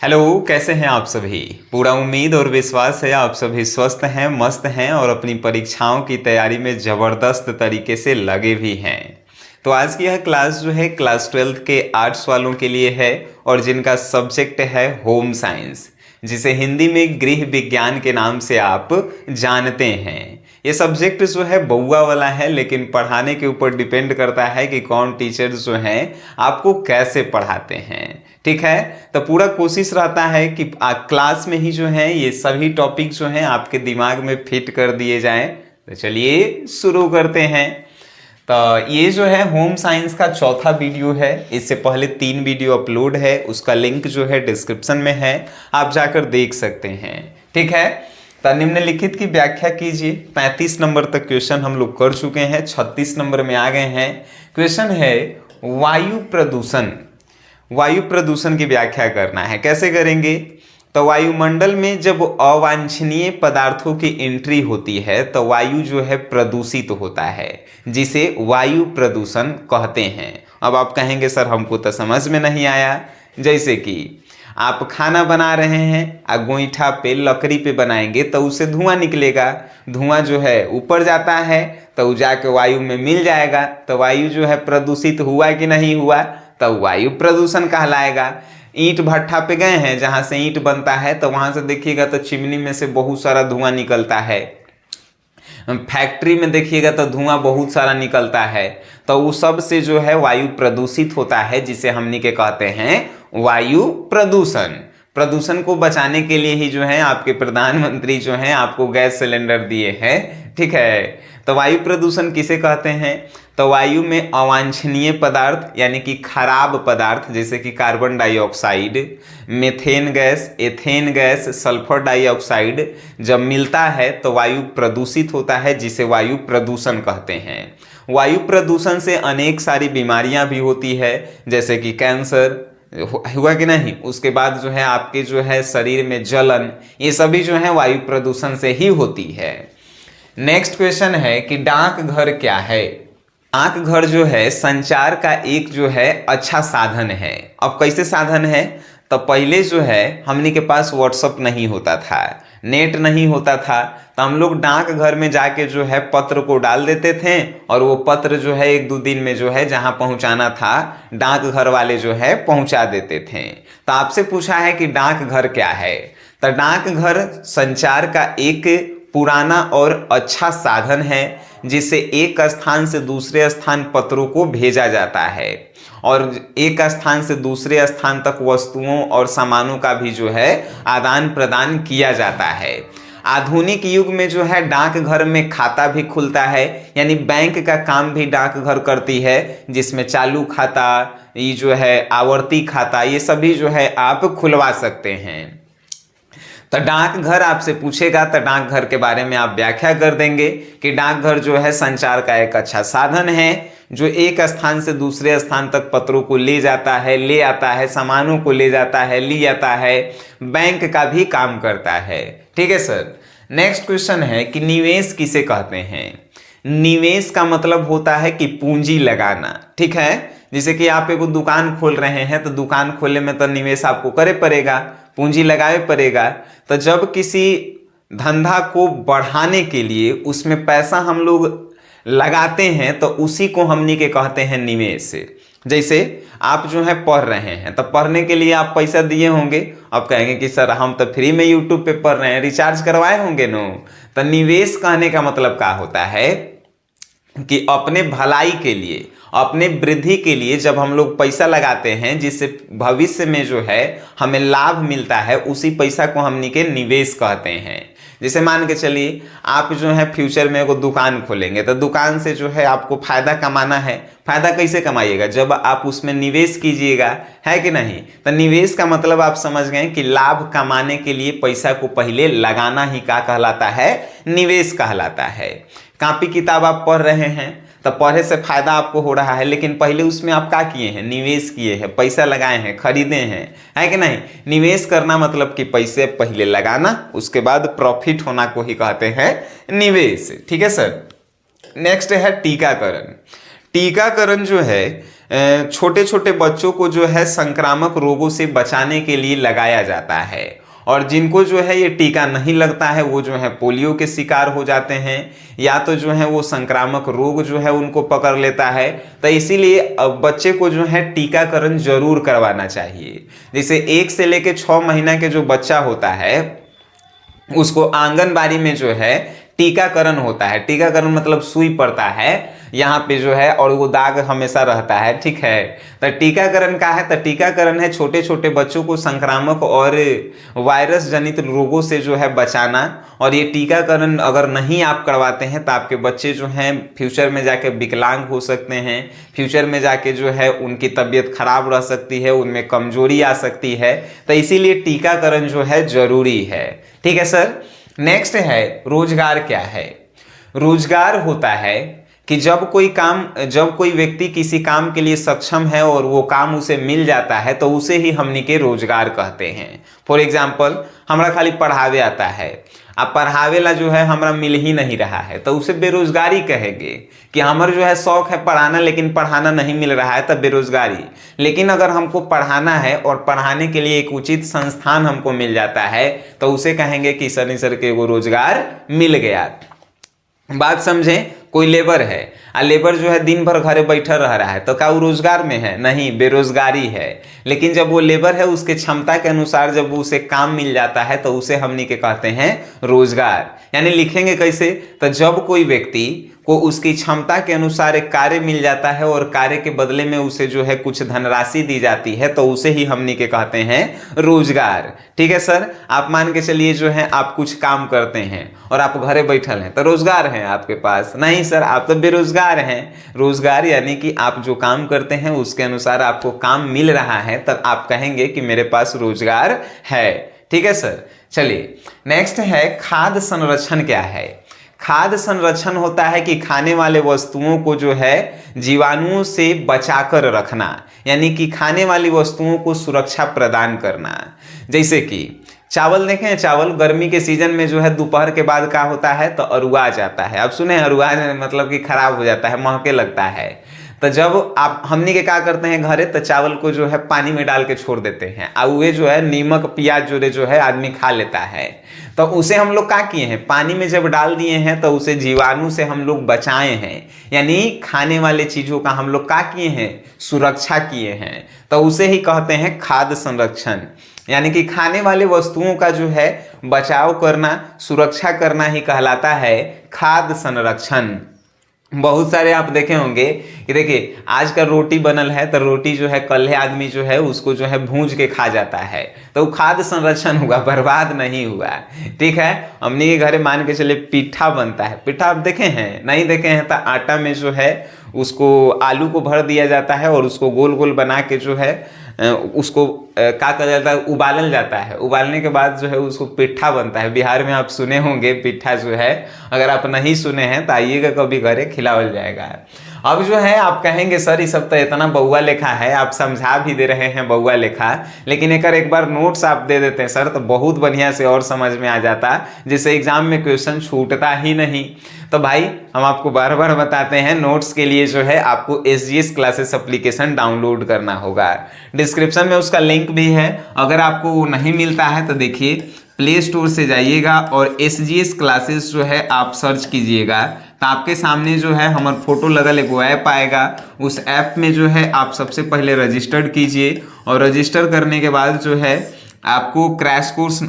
Hello, कैसे हैं आप सभी। पूरा उम्मीद और विश्वास है आप सभी स्वस्थ हैं, मस्त हैं और अपनी परीक्षाओं की तैयारी में ज़बरदस्त तरीके से लगे भी हैं। तो आज की यह क्लास जो है क्लास 12 के आर्ट्स वालों के लिए है और जिनका सब्जेक्ट है होम साइंस, जिसे हिंदी में गृह विज्ञान के नाम से आप जानते हैं। ये सब्जेक्ट जो है बउआ वाला है, लेकिन पढ़ाने के ऊपर डिपेंड करता है कि कौन टीचर जो हैं आपको कैसे पढ़ाते हैं। ठीक है, तो पूरा कोशिश रहता है कि क्लास में ही जो है ये सभी टॉपिक जो हैं आपके दिमाग में फिट कर दिए जाएं। तो चलिए शुरू करते हैं। तो ये जो है होम साइंस का चौथा वीडियो है। इससे पहले 3 वीडियो अपलोड है, उसका लिंक जो है डिस्क्रिप्शन में है, आप जाकर देख सकते हैं। ठीक है, तो निम्नलिखित की व्याख्या कीजिए। 35 नंबर तक क्वेश्चन हम लोग कर चुके हैं, 36 नंबर में आ गए हैं। क्वेश्चन है वायु प्रदूषण। वायु प्रदूषण की व्याख्या करना है। कैसे करेंगे? तो वायुमंडल में जब अवांछनीय पदार्थों की एंट्री होती है तो वायु जो है प्रदूषित होता है, जिसे वायु प्रदूषण कहते हैं। अब आप कहेंगे सर हमको तो समझ में नहीं आया। जैसे कि आप खाना बना रहे हैं, गोईठा पे लकड़ी पे बनाएंगे तो उससे धुआं निकलेगा। धुआं जो है ऊपर जाता है तो जाके वायु में मिल जाएगा, तो वायु जो है प्रदूषित हुआ कि नहीं हुआ, तो वायु प्रदूषण कहलाएगा। ईंट भट्ठा पे गए हैं, जहाँ से ईंट बनता है, तो वहाँ से देखिएगा तो चिमनी में से बहुत सारा धुआं निकलता है। फैक्ट्री में देखिएगा तो धुआं बहुत सारा निकलता है, तो उस सब से जो है वायु प्रदूषित होता है, जिसे हमनी के कहते हैं वायु प्रदूषण। प्रदूषण को बचाने के लिए ही जो है आपके प्रधानमंत्री जो हैं आपको गैस सिलेंडर दिए हैं। ठीक है, तो वायु प्रदूषण किसे कहते हैं? तो वायु में अवांछनीय पदार्थ यानी कि खराब पदार्थ, जैसे कि carbon dioxide, methane gas, ethane gas, sulphur dioxide जब मिलता है तो वायु प्रदूषित होता है, जिसे वायु प्रदूषण कहते हैं। वायु प्रदूषण से अनेक सारी बीमारियां भी होती है, जैसे कि कैंसर हुआ कि नहीं, उसके बाद जो है आपके जो है शरीर में जलन, ये सभी जो है वायु प्रदूषण से ही होती है। नेक्स्ट क्वेश्चन है कि डाकघर क्या है? डाकघर जो है संचार का एक जो है अच्छा साधन है। अब कैसे साधन है? तो पहले जो है हमने के पास व्हाट्सअप नहीं होता था, नेट नहीं होता था, तो हम लोग डाकघर में जाके जो है पत्र को डाल देते थे और वो पत्र जो है 1-2 दिन में जो है जहां पहुंचाना था डाकघर वाले जो है पहुंचा देते थे। तो आपसे पूछा है कि डाकघर क्या है? तो डाकघर संचार का एक पुराना और अच्छा साधन है, जिससे एक स्थान से दूसरे स्थान पत्रों को भेजा जाता है और एक स्थान से दूसरे स्थान तक वस्तुओं और सामानों का भी जो है आदान प्रदान किया जाता है। आधुनिक युग में जो है डाकघर में खाता भी खुलता है, यानी बैंक का काम भी डाकघर करती है, जिसमें चालू खाता, ये जो है आवर्ती खाता, ये सभी जो है आप खुलवा सकते हैं। तो डाकघर आपसे पूछेगा तो डाकघर के बारे में आप व्याख्या कर देंगे कि डाकघर जो है संचार का एक अच्छा साधन है, जो एक स्थान से दूसरे स्थान तक पत्रों को ले जाता है, ले आता है, सामानों को ले जाता है, ले आता है, बैंक का भी काम करता है। ठीक है सर। नेक्स्ट क्वेश्चन है कि निवेश किसे कहते हैं? निवेश का मतलब होता है कि पूंजी लगाना। ठीक है, जैसे कि आप एक दुकान खोल रहे हैं तो दुकान खोलने में तो निवेश आपको करे पड़ेगा, पूंजी लगाए पड़ेगा। तो जब किसी धंधा को बढ़ाने के लिए उसमें पैसा हम लोग लगाते हैं तो उसी को हमनी के कहते हैं निवेश। जैसे आप जो है पढ़ रहे हैं तो पढ़ने के लिए आप पैसा दिए होंगे, आप कहेंगे कि सर हम तो फ्री में यूट्यूब पे पढ़ रहे हैं, रिचार्ज करवाए होंगे नो। तो निवेश कहने का मतलब क्या होता है कि अपने भलाई के लिए, अपने वृद्धि के लिए जब हम लोग पैसा लगाते हैं, जिससे भविष्य में जो है हमें लाभ मिलता है, उसी पैसा को हमनी के निवेश कहते हैं। जैसे मान के चलिए आप जो है फ्यूचर में एगो दुकान खोलेंगे तो दुकान से जो है आपको फायदा कमाना है। फायदा कैसे कमाइएगा? जब आप उसमें निवेश कीजिएगा, है कि नहीं। तो निवेश का मतलब आप समझ गए कि लाभ कमाने के लिए पैसा को पहले लगाना ही क्या कहलाता है? निवेश कहलाता है। कॉपी किताब आप पढ़ रहे हैं तो पढ़े से फायदा आपको हो रहा है, लेकिन पहले उसमें आप क्या किए हैं? निवेश किए हैं, पैसा लगाए हैं, खरीदे हैं, है कि नहीं। निवेश करना मतलब कि पैसे पहले लगाना, उसके बाद प्रॉफिट होना को ही कहते हैं निवेश। ठीक है सर। नेक्स्ट है टीकाकरण। टीकाकरण जो है छोटे छोटे बच्चों को जो है संक्रामक रोगों से बचाने के लिए लगाया जाता है, और जिनको जो है ये टीका नहीं लगता है वो जो है पोलियो के शिकार हो जाते हैं, या तो जो है वो संक्रामक रोग जो है उनको पकड़ लेता है। तो इसीलिए बच्चे को जो है टीकाकरण जरूर करवाना चाहिए। जैसे 1 से लेकर 6 महीना के जो बच्चा होता है उसको आंगनबाड़ी में जो है टीकाकरण होता है। टीकाकरण मतलब सुई पड़ता है यहाँ पे जो है, और वो दाग हमेशा रहता है, ठीक है। तो टीकाकरण का है, तो टीकाकरण है छोटे छोटे बच्चों को संक्रामक और वायरस जनित रोगों से जो है बचाना। और ये टीकाकरण अगर नहीं आप करवाते हैं तो आपके बच्चे जो हैं फ्यूचर में जाके विकलांग हो सकते हैं, फ्यूचर में जाके जो है उनकी तबीयत खराब रह सकती है, उनमें कमजोरी आ सकती है। तो इसीलिए टीकाकरण जो है जरूरी है, ठीक है सर। नेक्स्ट है रोजगार क्या है। रोजगार होता है कि जब कोई व्यक्ति किसी काम के लिए सक्षम है और वो काम उसे मिल जाता है तो उसे ही हमनी के रोजगार कहते हैं। फॉर एग्जाम्पल हमरा खाली पढ़ावे आता है, अब पढ़ावेला जो है हमरा मिल ही नहीं रहा है तो उसे बेरोजगारी कहेंगे कि हमर जो है शौक है पढ़ाना लेकिन पढ़ाना नहीं मिल रहा है, तब बेरोजगारी। लेकिन अगर हमको पढ़ाना है और पढ़ाने के लिए एक उचित संस्थान हमको मिल जाता है तो उसे कहेंगे कि सर के वो रोजगार मिल गया। बात समझें, कोई लेबर है और लेबर जो है दिन भर घरे बैठा रह रहा है तो क्या वो रोजगार में है? नहीं, बेरोजगारी है। लेकिन जब वो लेबर है उसके क्षमता के अनुसार जब उसे काम मिल जाता है तो उसे हमनी के कहते हैं रोजगार। यानी लिखेंगे कैसे, तो जब कोई व्यक्ति को उसकी क्षमता के अनुसार एक कार्य मिल जाता है और कार्य के बदले में उसे जो है कुछ धनराशि दी जाती है तो उसे ही हमनी के कहते हैं रोजगार। ठीक है सर, आप मान के चलिए जो है आप कुछ काम करते हैं और आप घरे बैठल हैं तो रोजगार है आपके पास? नहीं सर, आप तो बेरोजगार हैं। रोजगार यानी कि आप जो काम करते हैं उसके अनुसार आपको काम मिल रहा है तब आप कहेंगे कि मेरे पास रोजगार है। ठीक है सर, चलिए नेक्स्ट है खाद्य संरक्षण क्या है। खाद्य संरक्षण होता है कि खाने वाले वस्तुओं को जो है जीवाणुओं से बचाकर रखना, यानी कि खाने वाली वस्तुओं को सुरक्षा प्रदान करना। जैसे कि चावल देखें, चावल गर्मी के सीजन में जो है दोपहर के बाद क्या होता है तो अरुआ जाता है। अब सुने, अरुआ मतलब कि खराब हो जाता है, महके लगता है। तो जब आप हमनी के क्या करते हैं घरे, तो चावल को जो है पानी में डाल के छोड़ देते हैं और वे जो है नीमक प्याज जो है आदमी खा लेता है। तो उसे हम लोग क्या किए हैं, पानी में जब डाल दिए हैं तो उसे जीवाणु से हम लोग बचाए हैं, यानी खाने वाले चीजों का हम लोग क्या किए हैं, सुरक्षा किए हैं। तो उसे ही कहते हैं खाद्य संरक्षण, यानी कि खाने वाले वस्तुओं का जो है बचाव करना, सुरक्षा करना ही कहलाता है खाद्य संरक्षण। बहुत सारे आप देखे होंगे कि देखिए आज का रोटी बनल है तो रोटी जो है कल्हे आदमी जो है उसको जो है भूंज के खा जाता है, तो वो खाद्य संरक्षण हुआ, बर्बाद नहीं हुआ। ठीक है, हमने के घरे मान के चले पिट्ठा बनता है। पिट्ठा आप देखे हैं? नहीं देखे हैं तो आटा में जो है उसको आलू को भर दिया जाता है और उसको गोल गोल बना के जो है उसको क्या कहा जाता है, उबालल जाता है। उबालने के बाद जो है उसको पिट्ठा बनता है। बिहार में आप सुने होंगे पिट्ठा जो है, अगर आप नहीं सुने हैं तो आइएगा कभी घरे, खिलावल जाएगा। अब जो है आप कहेंगे सर ये सब तो इतना बउआ लेखा है, आप समझा भी दे रहे हैं बउआ लेखा, लेकिन एक बार नोट्स आप दे देते हैं सर तो बहुत बढ़िया से और समझ में आ जाता, जिससे एग्जाम में क्वेश्चन छूटता ही नहीं। तो भाई हम आपको बार बार बताते हैं, नोट्स के लिए जो है आपको SGS क्लासेस एप्लीकेशन डाउनलोड करना होगा। डिस्क्रिप्शन में उसका लिंक भी है, अगर आपको वो नहीं मिलता है तो देखिए प्ले स्टोर से जाइएगा और SGS क्लासेस जो है आप सर्च कीजिएगा तो आपके सामने जो है हमारा फोटो लगल एक ऐप आएगा। उस ऐप में जो है आप सबसे पहले रजिस्टर्ड कीजिए और रजिस्टर करने के बाद जो है आपको क्रैश कोर्स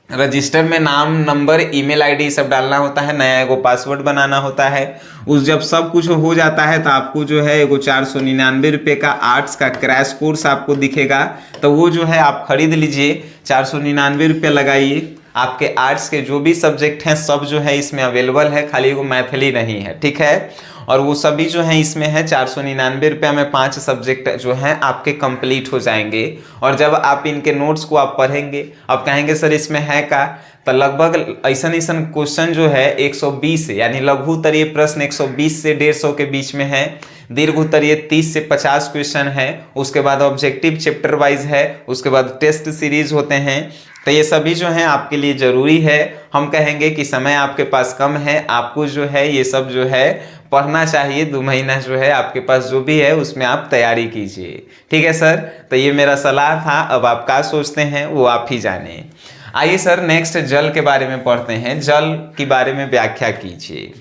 रजिस्टर में नाम, नंबर, ईमेल आईडी सब डालना होता है, नया एगो पासवर्ड बनाना होता है। उस जब सब कुछ हो जाता है तो आपको जो है एगो 499 रुपये का आर्ट्स का क्रैश कोर्स आपको दिखेगा, तो वो जो है आप खरीद लीजिए। 499 रुपये लगाइए, आपके आर्ट्स के जो भी सब्जेक्ट हैं सब जो है इसमें अवेलेबल है, खाली वो मैथिली नहीं है। ठीक है, और वो सभी जो है इसमें है। 499 रुपये में 5 सब्जेक्ट जो हैं आपके कंप्लीट हो जाएंगे। और जब आप इनके नोट्स को आप पढ़ेंगे, आप कहेंगे सर इसमें है का, तो लगभग ऐसा क्वेश्चन जो है 120 यानी लघु उत्तरीय प्रश्न 120 से 150 के बीच में है। दीर्घ उत्तर ये 30 से 50 क्वेश्चन है। उसके बाद ऑब्जेक्टिव चैप्टर वाइज है, उसके बाद टेस्ट सीरीज होते हैं। तो ये सभी जो है आपके लिए जरूरी है। हम कहेंगे कि समय आपके पास कम है, आपको जो है ये सब जो है पढ़ना चाहिए। 2 महीना जो है आपके पास जो भी है उसमें आप तैयारी कीजिए। ठीक है सर, तो ये मेरा सलाह था। अब आप क्या सोचते हैं वो आप ही जाने। आइए सर नेक्स्ट जल के बारे में पढ़ते हैं। जल के बारे में व्याख्या कीजिए।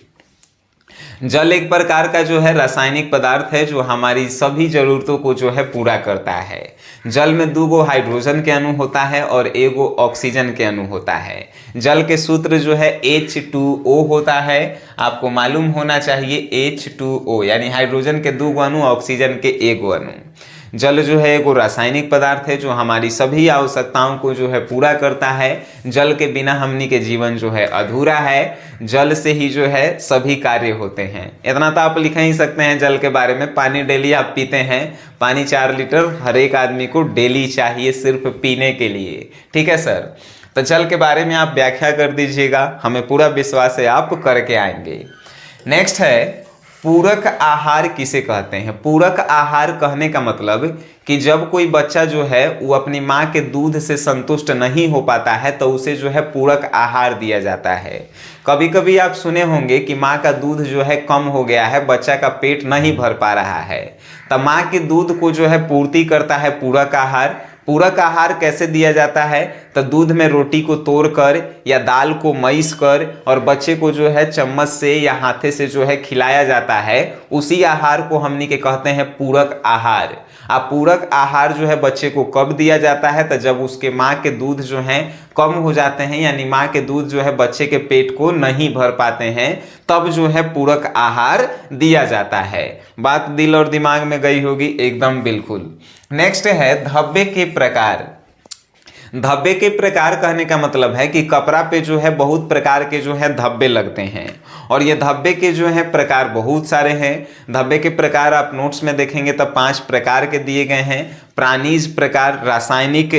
जल एक प्रकार का जो है रासायनिक पदार्थ है जो हमारी सभी जरूरतों को जो है पूरा करता है। जल में 2 गो हाइड्रोजन के अणु होता है और 1 गो ऑक्सीजन के अणु होता है। जल के सूत्र जो है H2O होता है। आपको मालूम होना चाहिए H2O यानी हाइड्रोजन के 2 गो अणु, ऑक्सीजन के 1 गो अणु। जल जो है एक रासायनिक पदार्थ है जो हमारी सभी आवश्यकताओं को जो है पूरा करता है। जल के बिना हमनी के जीवन जो है अधूरा है। जल से ही जो है सभी कार्य होते हैं। इतना तो आप लिख ही सकते हैं जल के बारे में। पानी डेली आप पीते हैं, पानी 4 लीटर हर एक आदमी को डेली चाहिए सिर्फ पीने के लिए। ठीक है सर, तो जल के बारे में आप व्याख्या कर दीजिएगा, हमें पूरा विश्वास है आप करके आएंगे। नेक्स्ट है पूरक आहार किसे कहते हैं। पूरक आहार कहने का मतलब कि जब कोई बच्चा जो है वो अपनी माँ के दूध से संतुष्ट नहीं हो पाता है तो उसे जो है पूरक आहार दिया जाता है। कभी कभी आप सुने होंगे कि माँ का दूध जो है कम हो गया है, बच्चा का पेट नहीं भर पा रहा है, तो माँ के दूध को जो है पूर्ति करता है पूरक आहार। पूरक आहार कैसे दिया जाता है, तो दूध में रोटी को तोड़कर या दाल को मैश कर और बच्चे को जो है चम्मच से या हाथे से जो है खिलाया जाता है, उसी आहार को हमनी के कहते हैं पूरक आहार। अब पूरक आहार जो है बच्चे को कब दिया जाता है, तो जब उसके माँ के दूध जो हैं कम हो जाते हैं, यानी माँ के दूध जो है बच्चे के पेट को नहीं भर पाते हैं, तब जो है पूरक आहार दिया जाता है। बात दिल और दिमाग में गई होगी एकदम बिल्कुल। नेक्स्ट है धब्बे के प्रकार। धब्बे के प्रकार कहने का मतलब है कि कपड़ा पे जो है बहुत प्रकार के जो है धब्बे लगते हैं और ये धब्बे के जो है प्रकार बहुत सारे हैं। धब्बे के प्रकार आप नोट्स में देखेंगे तो 5 प्रकार के दिए गए हैं। प्राणीज प्रकार, रासायनिक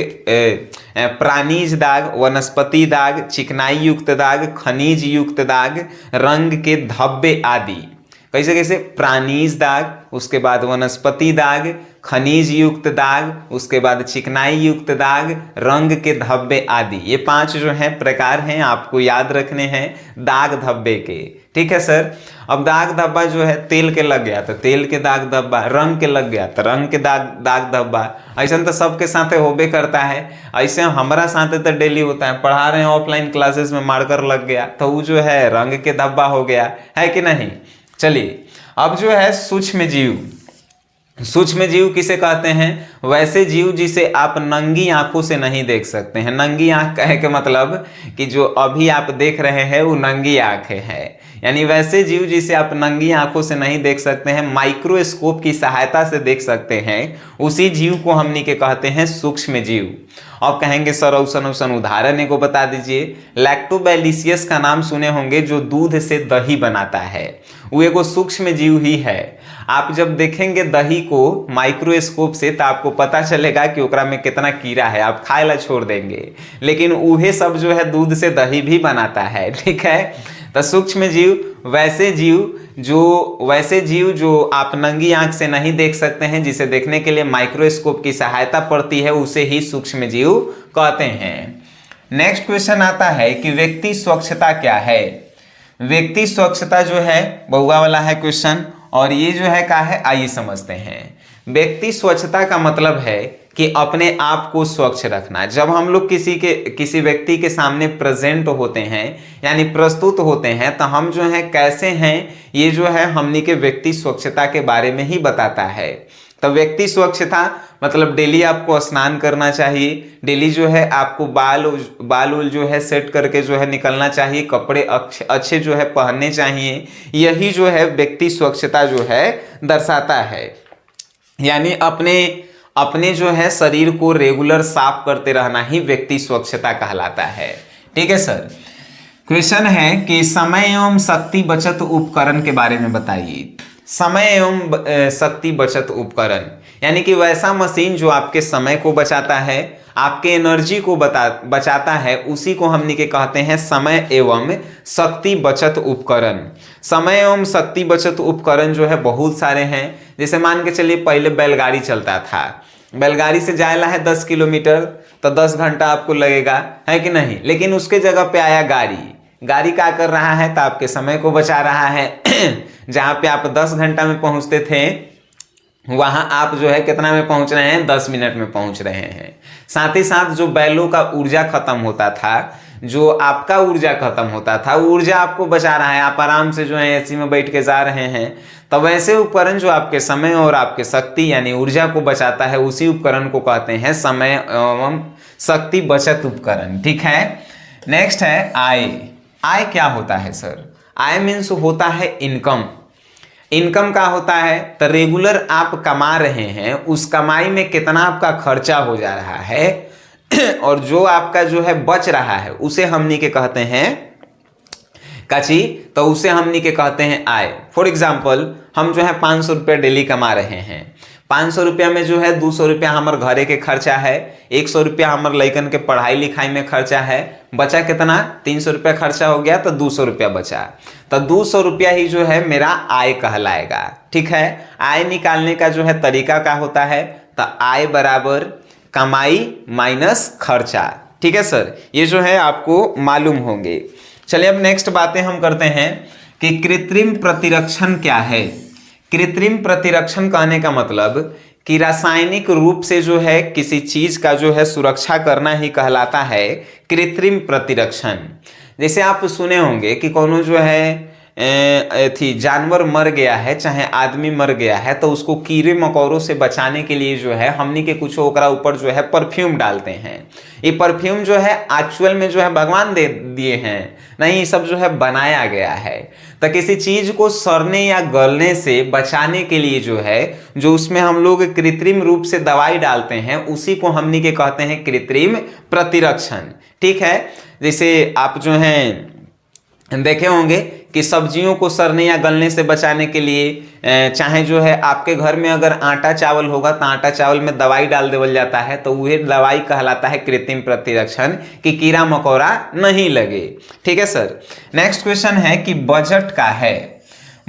प्राणीज दाग, वनस्पति दाग, चिकनाई युक्त दाग, खनिज युक्त दाग, रंग के धब्बे आदि। कैसे कैसे? प्राणीज दाग, उसके बाद वनस्पति दाग, खनिज युक्त दाग, उसके बाद चिकनाई युक्त दाग, रंग के धब्बे आदि। ये 5 जो हैं प्रकार हैं, आपको याद रखने हैं दाग धब्बे के। ठीक है सर। अब दाग धब्बा जो है तेल के लग गया तो तेल के दाग धब्बा, रंग के लग गया तो रंग के दाग धब्बा। ऐसा तो सबके साथ होबे करता है। ऐसे हमारा साथ तो डेली होता है, पढ़ा रहे हैं ऑफलाइन क्लासेस में मार्कर लग गया तो वो जो है रंग के धब्बा हो गया, है कि नहीं। चलिए अब जो है सूक्ष्म जीव। सूक्ष्म जीव किसे कहते हैं? वैसे जीव जिसे आप नंगी आंखों से नहीं देख सकते हैं। नंगी आंख कहे के मतलब कि जो अभी आप देख रहे हैं वो नंगी आंखें है, यानी वैसे जीव जिसे आप नंगी आंखों से नहीं देख सकते हैं, माइक्रोस्कोप की सहायता से देख सकते हैं, उसी जीव को हमनी के कहते हैं सूक्ष्म जीव। अब कहेंगे सर औसन उदाहरण को बता दीजिए। लैक्टोबैलिसियस का नाम सुने होंगे, जो दूध से दही बनाता है, वो एगो सूक्ष्म जीव ही है। आप जब देखेंगे दही को माइक्रोस्कोप से तो आपको पता चलेगा कि ओकरा में कितना कीड़ा है, आप खाए ला छोड़ देंगे, लेकिन उहे सब जो है दूध से दही भी बनाता है। ठीक है, तो सूक्ष्म जीव वैसे जीव जो आप नंगी आंख से नहीं देख सकते हैं, जिसे देखने के लिए माइक्रोस्कोप की सहायता पड़ती है, उसे ही सूक्ष्म जीव कहते हैं। नेक्स्ट क्वेश्चन आता है कि व्यक्ति स्वच्छता क्या है। व्यक्ति स्वच्छता जो है बहुआ वाला है क्वेश्चन, और ये जो है क्या है आइए समझते हैं। व्यक्ति स्वच्छता का मतलब है कि अपने आप को स्वच्छ रखना। जब हम लोग किसी व्यक्ति के सामने प्रेजेंट होते हैं यानी प्रस्तुत होते हैं, तो हम जो है कैसे हैं, ये जो है हमनी के व्यक्ति स्वच्छता के बारे में ही बताता है। तो व्यक्ति स्वच्छता मतलब डेली आपको स्नान करना चाहिए, डेली जो है आपको बाल जो है सेट करके जो है निकलना चाहिए, कपड़े अच्छे जो है पहनने चाहिए। यही जो है व्यक्ति स्वच्छता जो है दर्शाता है, यानी अपने जो है शरीर को रेगुलर साफ करते रहना ही व्यक्ति स्वच्छता कहलाता है। ठीक है सर। क्वेश्चन है कि समय एवं शक्ति बचत उपकरण के बारे में बताइए। समय एवं शक्ति बचत उपकरण यानी कि वैसा मशीन जो आपके समय को बचाता है, आपके एनर्जी को बचाता है, उसी को हमने के कहते हैं समय एवं शक्ति बचत उपकरण। समय एवं शक्ति बचत उपकरण जो है बहुत सारे हैं। जैसे मान के चलिए पहले बैलगाड़ी चलता था, बैलगाड़ी से जाएला है 10 किलोमीटर तो 10 घंटा आपको लगेगा, है कि नहीं। लेकिन उसके जगह पे आया गाड़ी, गाड़ी क्या कर रहा है तो आपके समय को बचा रहा है। जहाँ पे आप 10 घंटा में पहुँचते थे वहां आप जो है कितना में पहुंच रहे हैं, 10 मिनट में पहुंच रहे हैं। साथ ही साथ जो बैलों का ऊर्जा खत्म होता था, जो आपका ऊर्जा खत्म होता था, वो ऊर्जा आपको बचा रहा है, आप आराम से जो है एसी में बैठ के जा रहे हैं। तब ऐसे उपकरण जो आपके समय और आपके शक्ति यानी ऊर्जा को बचाता है, उसी उपकरण को कहते हैं समय एवं शक्ति बचत उपकरण। ठीक है। नेक्स्ट है आय। आय क्या होता है सर? आय मीन्स होता है इनकम। इनकम का होता है तो रेगुलर आप कमा रहे हैं, उस कमाई में कितना आपका खर्चा हो जा रहा है और जो आपका जो है बच रहा है उसे हमनी के कहते हैं काची, तो उसे हमनी के कहते हैं आय। फॉर एग्जाम्पल हम जो है 500 रुपये डेली कमा रहे हैं, 500 रुपया में जो है 200 रुपया हमारे घरे के खर्चा है, 100 रुपया हमारे लइकन के पढ़ाई लिखाई में खर्चा है, बचा कितना, 300 रुपया खर्चा हो गया तो 200 रुपया बचा, तो 200 रुपया ही जो है मेरा आय कहलाएगा। ठीक है। आय निकालने का जो है तरीका क्या होता है, तो आय बराबर कमाई माइनस खर्चा। ठीक है सर, ये जो है आपको मालूम होंगे। चलिए अब नेक्स्ट बातें हम करते हैं कि कृत्रिम प्रतिरक्षण क्या है। कृत्रिम प्रतिरक्षण कहने का मतलब कि रासायनिक रूप से जो है किसी चीज का जो है सुरक्षा करना ही कहलाता है कृत्रिम प्रतिरक्षण। जैसे आप सुने होंगे कि कोनो जो है जानवर मर गया है, चाहे आदमी मर गया है, तो उसको कीड़े मकोड़ों से बचाने के लिए जो है हमनी के कुछ ओकरा ऊपर जो है परफ्यूम डालते हैं। ये परफ्यूम जो है एक्चुअल में जो है भगवान दे दिए हैं, नहीं, सब जो है बनाया गया है। तो किसी चीज को सड़ने या गलने से बचाने के लिए जो है जो उसमें हम लोग कृत्रिम रूप से दवाई डालते हैं, उसी को हमनी के कहते हैं कृत्रिम प्रतिरक्षण। ठीक है। जैसे आप जो है देखे होंगे कि सब्जियों को सड़ने या गलने से बचाने के लिए चाहे जो है आपके घर में अगर आटा चावल होगा तो आटा चावल में दवाई डाल देवल जाता है, तो वह दवाई कहलाता है कृत्रिम प्रतिरक्षण कि कीड़ा मकोड़ा नहीं लगे। ठीक है सर। नेक्स्ट क्वेश्चन है कि बजट का है।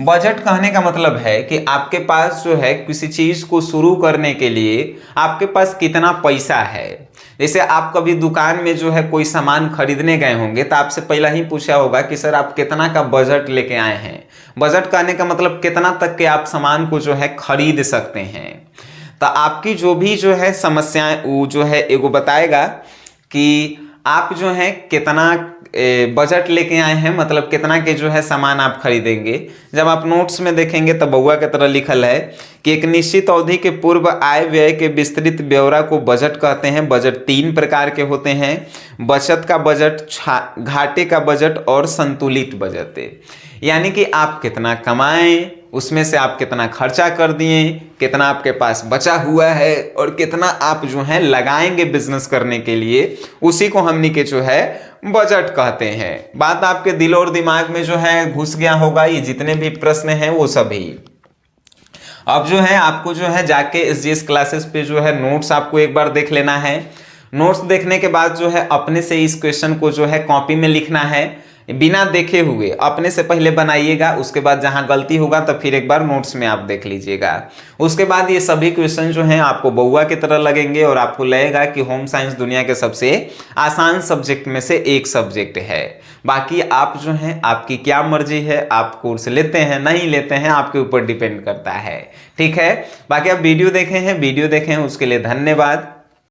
बजट कहने का मतलब है कि आपके पास जो है किसी चीज को शुरू करने के लिए आपके पास कितना पैसा है। जैसे आप कभी दुकान में जो है कोई सामान खरीदने गए होंगे तो आपसे पहला ही पूछा होगा कि सर आप कितना का बजट लेके आए हैं। बजट कहने का मतलब कितना तक के आप सामान को जो है खरीद सकते हैं। तो आपकी जो भी जो है समस्याएं वो जो है एगो बताएगा कि आप जो है कितना बजट लेके आए हैं, मतलब कितना के जो है सामान आप खरीदेंगे। जब आप नोट्स में देखेंगे तो बउआ की तरह लिखल है कि एक निश्चित अवधि के पूर्व आय व्यय के विस्तृत ब्यौरा को बजट कहते हैं। बजट 3 प्रकार के होते हैं, बचत का बजट, घाटे का बजट और संतुलित बजट। यानी कि आप कितना कमाएं, उसमें से आप कितना खर्चा कर दिए, कितना आपके पास बचा हुआ है और कितना आप जो है लगाएंगे बिजनेस करने के लिए, उसी को हमनी के जो है बजट कहते हैं। बात आपके दिल और दिमाग में जो है घुस गया होगा, ये जितने भी प्रश्न हैं वो सभी। अब जो है आपको जो है जाके SGS क्लासेस पे जो है नोट्स आपको एक बार देख लेना है। नोट्स देखने के बाद जो है अपने से इस क्वेश्चन को जो है कॉपी में लिखना है, बिना देखे हुए अपने से पहले बनाइएगा। उसके बाद जहां गलती होगा तो फिर एक बार नोट्स में आप देख लीजिएगा। उसके बाद ये सभी क्वेश्चन जो हैं आपको बउआ की तरह लगेंगे और आपको लगेगा कि होम साइंस दुनिया के सबसे आसान सब्जेक्ट में से एक सब्जेक्ट है। बाकी आप जो हैं आपकी क्या मर्जी है, आप कोर्स लेते हैं नहीं लेते हैं आपके ऊपर डिपेंड करता है। ठीक है। बाकी आप वीडियो देखे हैं, वीडियो देखें उसके लिए धन्यवाद।